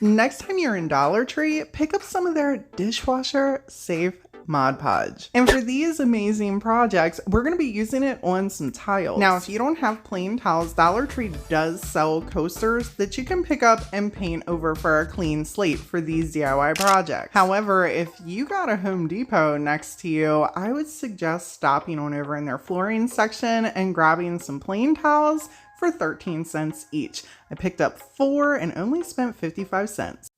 Next time you're in Dollar Tree, pick up some of their dishwasher safe Mod Podge. And for these amazing projects, we're going to be using it on some tiles. Now, if you don't have plain tiles, Dollar Tree does sell coasters that you can pick up and paint over for a clean slate for these DIY projects. However, if you got a Home Depot next to you, I would suggest stopping on over in their flooring section and grabbing some plain tiles for 13 cents each. I picked up 4 and only spent 55 cents.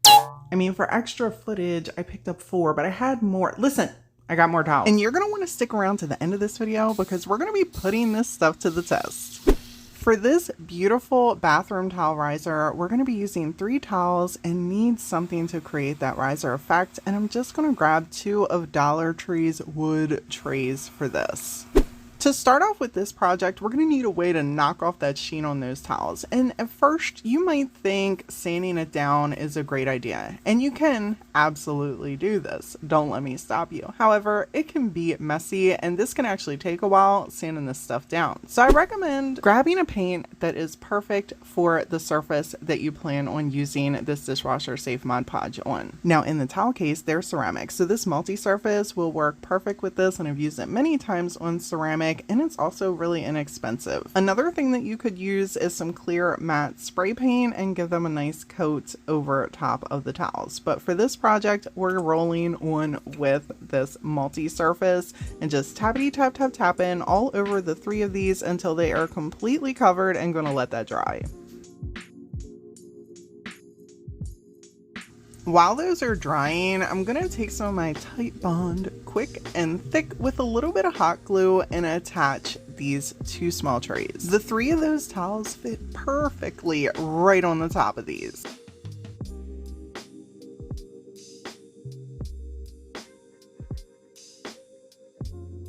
I mean, for extra footage, I picked up 4, but I had more. Listen, I got more towels. And you're gonna wanna stick around to the end of this video because we're gonna be putting this stuff to the test. For this beautiful bathroom towel riser, we're gonna be using 3 towels and need something to create that riser effect. And I'm just gonna grab 2 of Dollar Tree's wood trays for this. To start off with this project, we're going to need a way to knock off that sheen on those towels. And at first, you might think sanding it down is a great idea. And you can absolutely do this. Don't let me stop you. However, it can be messy and this can actually take a while sanding this stuff down. So I recommend grabbing a paint that is perfect for the surface that you plan on using this dishwasher safe Mod Podge on. Now in the towel case, they're ceramic. So this multi-surface will work perfect with this, and I've used it many times on ceramic. And it's also really inexpensive. Another thing that you could use is some clear matte spray paint and give them a nice coat over top of the towels. But for this project, we're rolling on with this multi-surface and just tappity tap tap tapping all over the 3 of these until they are completely covered, and gonna let that dry. While those are drying, I'm gonna take some of my Titebond quick and thick with a little bit of hot glue and attach these 2 small trays. The 3 of those towels fit perfectly right on the top of these.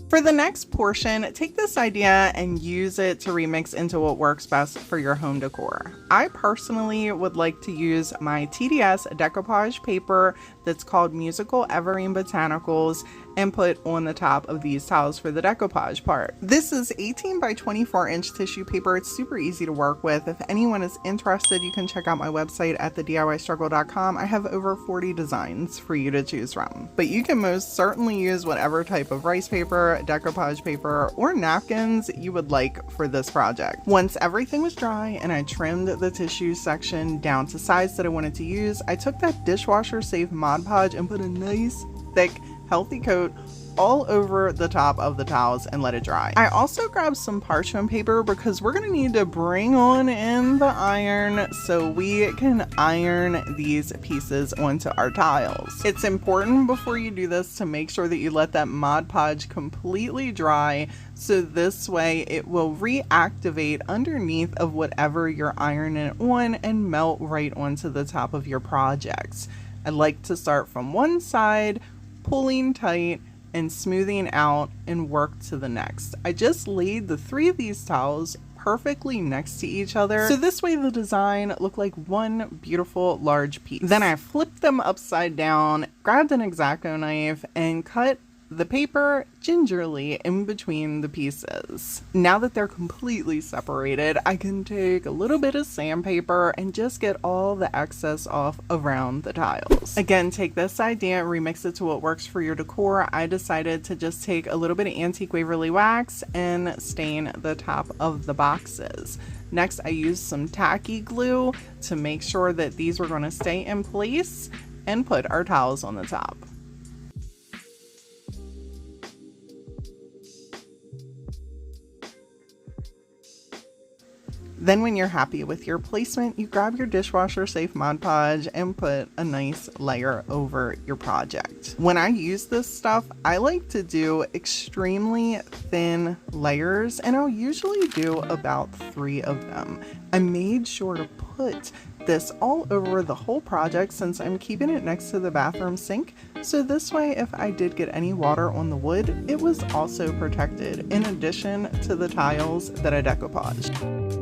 For the next portion, take this idea and use it to remix into what works best for your home decor. I personally would like to use my TDS Decoupage Paper that's called Musical Evergreen Botanicals and put on the top of these towels for the decoupage part. This is 18 by 24 inch tissue paper. It's super easy to work with. If anyone is interested, you can check out my website at thediystruggle.com. I have over 40 designs for you to choose from. But you can most certainly use whatever type of rice paper, decoupage paper, or napkins you would like for this project. Once everything was dry and I trimmed the tissue section down to size that I wanted to use, I took that dishwasher safe Mod Podge and put a nice thick healthy coat all over the top of the towels and let it dry. I also grabbed some parchment paper because we're gonna need to bring on in the iron so we can iron these pieces onto our tiles. It's important before you do this to make sure that you let that Mod Podge completely dry, so this way it will reactivate underneath of whatever you're ironing it on and melt right onto the top of your projects. I like to start from one side, pulling tight and smoothing out, and work to the next. I just laid the 3 of these towels perfectly next to each other, so this way the design looked like one beautiful large piece. Then I flipped them upside down, grabbed an X-Acto knife, and cut the paper gingerly in between the pieces. Now that they're completely separated, I can take a little bit of sandpaper and just get all the excess off around the tiles. Again, take this idea and remix it to what works for your decor. I decided to just take a little bit of Antique Waverly wax and stain the top of the boxes. Next, I used some tacky glue to make sure that these were going to stay in place, and put our towels on the top. Then when you're happy with your placement, you grab your dishwasher safe Mod Podge and put a nice layer over your project. When I use this stuff, I like to do extremely thin layers, and I'll usually do about 3 of them. I made sure to put this all over the whole project since I'm keeping it next to the bathroom sink, so this way if I did get any water on the wood, it was also protected in addition to the tiles that I decoupaged.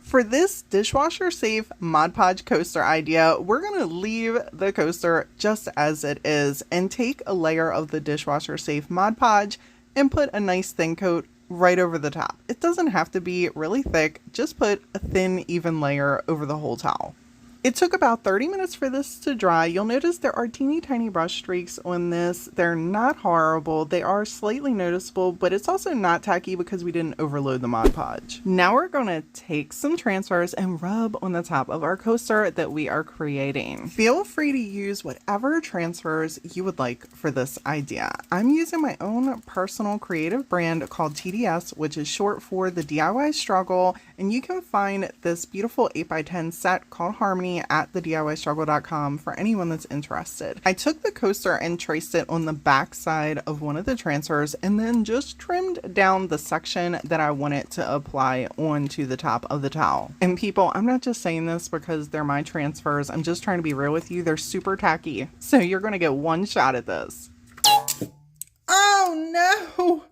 For this dishwasher safe Mod Podge coaster idea, we're going to leave the coaster just as it is and take a layer of the dishwasher safe Mod Podge and put a nice thin coat right over the top. It doesn't have to be really thick, just put a thin, even layer over the whole towel. It took about 30 minutes for this to dry. You'll notice there are teeny tiny brush streaks on this. They're not horrible. They are slightly noticeable, but it's also not tacky because we didn't overload the Mod Podge. Now we're going to take some transfers and rub on the top of our coaster that we are creating. Feel free to use whatever transfers you would like for this idea. I'm using my own personal creative brand called TDS, which is short for the DIY Struggle, and you can find this beautiful 8x10 set called Harmony at the DIYstruggle.com for anyone that's interested. I took the coaster and traced it on the back side of one of the transfers and then just trimmed down the section that I wanted to apply onto the top of the towel. And people, I'm not just saying this because they're my transfers. I'm just trying to be real with you. They're super tacky. So you're going to get one shot at this. Oh no!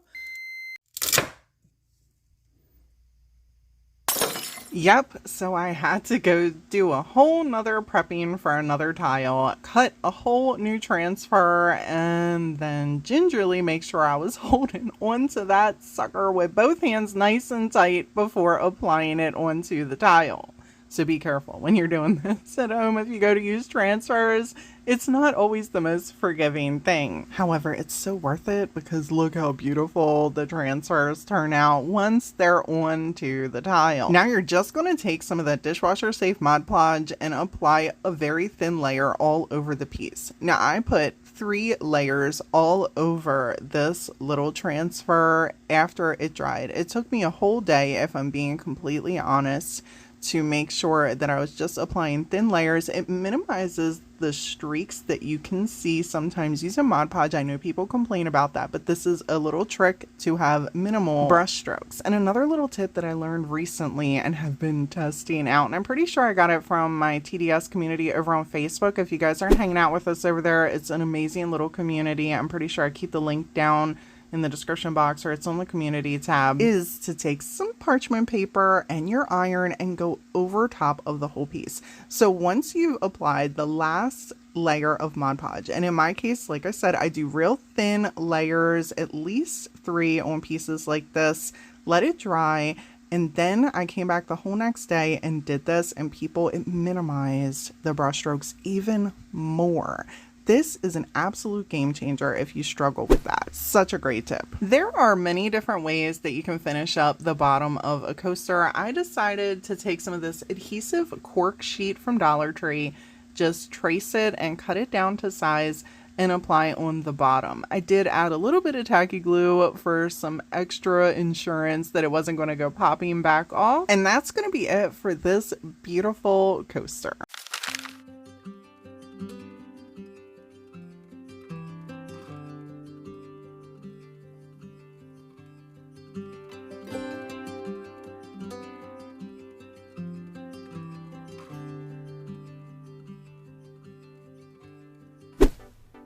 Yep, so I had to go do a whole nother prepping for another tile, cut a whole new transfer, and then gingerly make sure I was holding onto that sucker with both hands nice and tight before applying it onto the tile. So be careful when you're doing this at home. If you go to use transfers, it's not always the most forgiving thing. However, it's so worth it because look how beautiful the transfers turn out once they're onto the tile. Now you're just going to take some of that dishwasher safe Mod Podge and apply a very thin layer all over the piece. Now I put 3 layers all over this little transfer after it dried. It took me a whole day, if I'm being completely honest, to make sure that I was just applying thin layers. It minimizes the streaks that you can see sometimes using Mod Podge. I know people complain about that, but this is a little trick to have minimal brush strokes. And another little tip that I learned recently and have been testing out, and I'm pretty sure I got it from my TDS community over on Facebook. If you guys aren't hanging out with us over there, it's an amazing little community. I'm pretty sure I keep the link down in the description box or it's on the community tab, is to take some parchment paper and your iron and go over top of the whole piece. So once you've applied the last layer of Mod Podge, and in my case, like I said, I do real thin layers, at least 3 on pieces like this, let it dry, and then I came back the whole next day and did this, and people, it minimized the brush strokes even more. This is an absolute game changer if you struggle with that. Such a great tip. There are many different ways that you can finish up the bottom of a coaster. I decided to take some of this adhesive cork sheet from Dollar Tree, just trace it and cut it down to size and apply on the bottom. I did add a little bit of tacky glue for some extra insurance that it wasn't going to go popping back off. And that's going to be it for this beautiful coaster.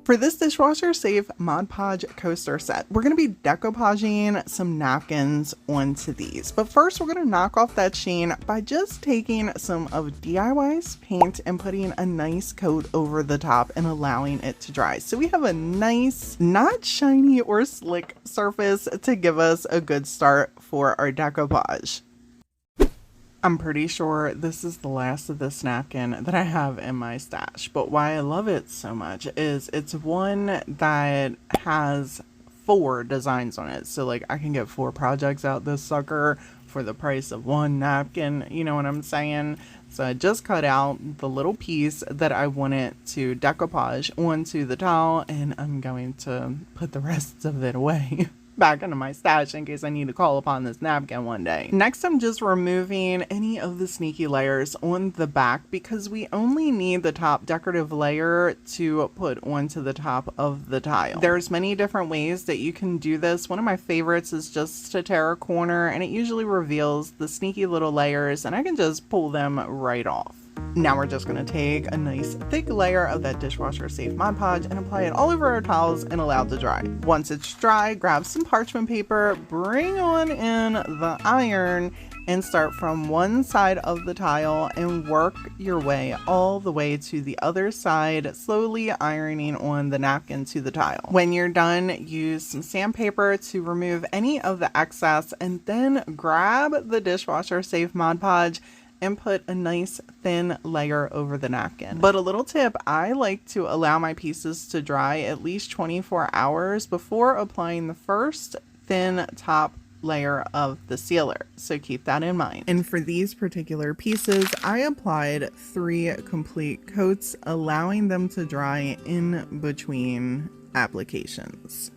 For this dishwasher safe Mod Podge coaster set, we're going to be decoupaging some napkins onto these. But first, we're going to knock off that sheen by just taking some of DIY's paint and putting a nice coat over the top and allowing it to dry. So we have a nice, not shiny or slick surface to give us a good start for our decoupage. I'm pretty sure this is the last of this napkin that I have in my stash, but why I love it so much is it's one that has 4 designs on it. So like I can get 4 projects out this sucker for the price of 1 napkin, you know what I'm saying? So I just cut out the little piece that I wanted to decoupage onto the towel, and I'm going to put the rest of it away. Back into my stash in case I need to call upon this napkin one day. Next, I'm just removing any of the sneaky layers on the back because we only need the top decorative layer to put onto the top of the tile. There's many different ways that you can do this. One of my favorites is just to tear a corner, and it usually reveals the sneaky little layers, and I can just pull them right off. Now we're just going to take a nice thick layer of that dishwasher safe Mod Podge and apply it all over our towels and allow it to dry. Once it's dry, grab some parchment paper, bring on in the iron, and start from one side of the tile and work your way all the way to the other side, slowly ironing on the napkin to the tile. When you're done, use some sandpaper to remove any of the excess, and then grab the dishwasher safe Mod Podge and put a nice thin layer over the napkin. But a little tip, I like to allow my pieces to dry at least 24 hours before applying the first thin top layer of the sealer, so keep that in mind. And for these particular pieces, I applied 3 complete coats, allowing them to dry in between applications.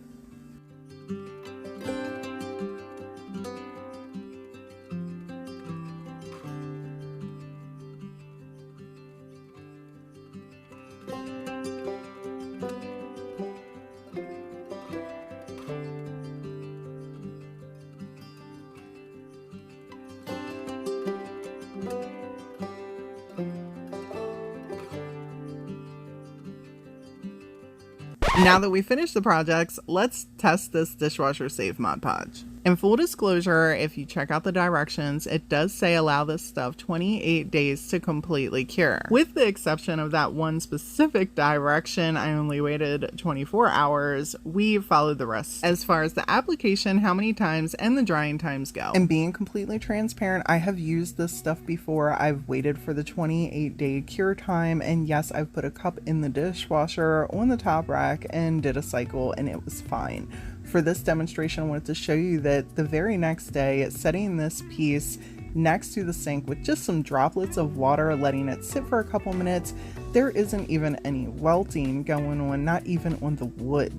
Now that we finished the projects, let's test this dishwasher safe Mod Podge. In full disclosure, if you check out the directions, it does say allow this stuff 28 days to completely cure. With the exception of that one specific direction, I only waited 24 hours. We followed the rest as far as the application, how many times, and the drying times go. And being completely transparent, I have used this stuff before. I've waited for the 28-day cure time, and yes, I've put a cup in the dishwasher on the top rack and did a cycle, and it was fine. For this demonstration, I wanted to show you that the very next day, setting this piece next to the sink with just some droplets of water, letting it sit for a couple minutes, there isn't even any welting going on, not even on the wood.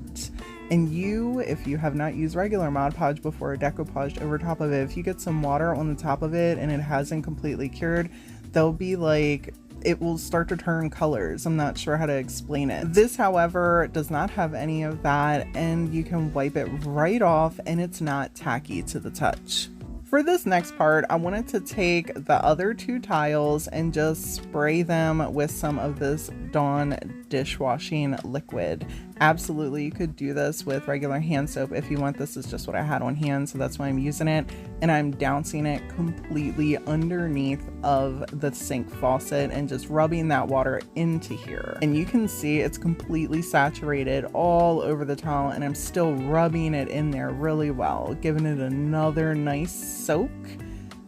And if you have not used regular Mod Podge before, a decoupage over top of it, if you get some water on the top of it and it hasn't completely cured, they'll be like, it will start to turn colors. I'm not sure how to explain it. This, however, does not have any of that, and you can wipe it right off and it's not tacky to the touch. For this next part, I wanted to take the other 2 tiles and just spray them with some of this Dawn dishwashing liquid. Absolutely, you could do this with regular hand soap if you want. This is just what I had on hand, so that's why I'm using it. And I'm dousing it completely underneath of the sink faucet and just rubbing that water into here. And you can see it's completely saturated all over the towel, and I'm still rubbing it in there really well, giving it another nice soak.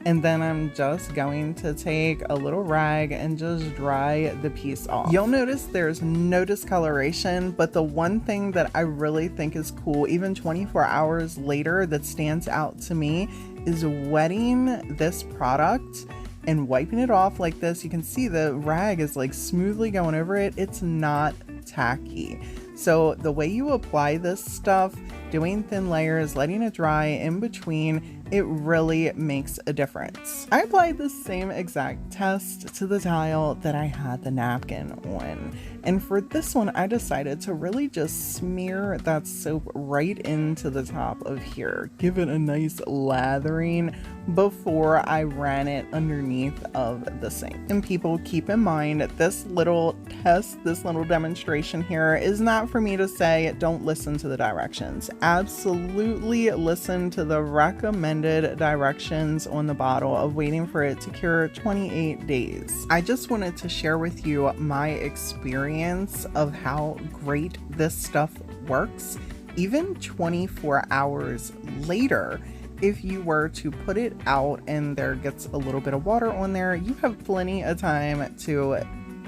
And then I'm just going to take a little rag and just dry the piece off. You'll notice there's no discoloration, but the one thing that I really think is cool, even 24 hours later, that stands out to me is wetting this product and wiping it off like this. You can see the rag is like smoothly going over it. It's not tacky. So the way you apply this stuff, doing thin layers, letting it dry in between, it really makes a difference. I applied the same exact test to the tile that I had the napkin on. And for this one, I decided to really just smear that soap right into the top of here. Give it a nice lathering before I ran it underneath of the sink. And people, keep in mind that this little test, this little demonstration here is not for me to say don't listen to the directions. Absolutely listen to the recommended directions on the bottle of waiting for it to cure 28 days. I just wanted to share with you my experience of how great this stuff works. Even 24 hours later, if you were to put it out and there gets a little bit of water on there, you have plenty of time to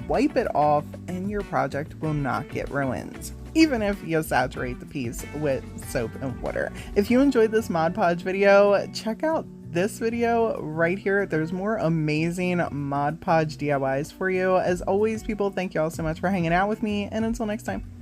wipe it off and your project will not get ruined, even if you saturate the piece with soap and water. If you enjoyed this Mod Podge video, check out this video right here. There's more amazing Mod Podge DIYs for you. As always, people, thank you all so much for hanging out with me, and until next time.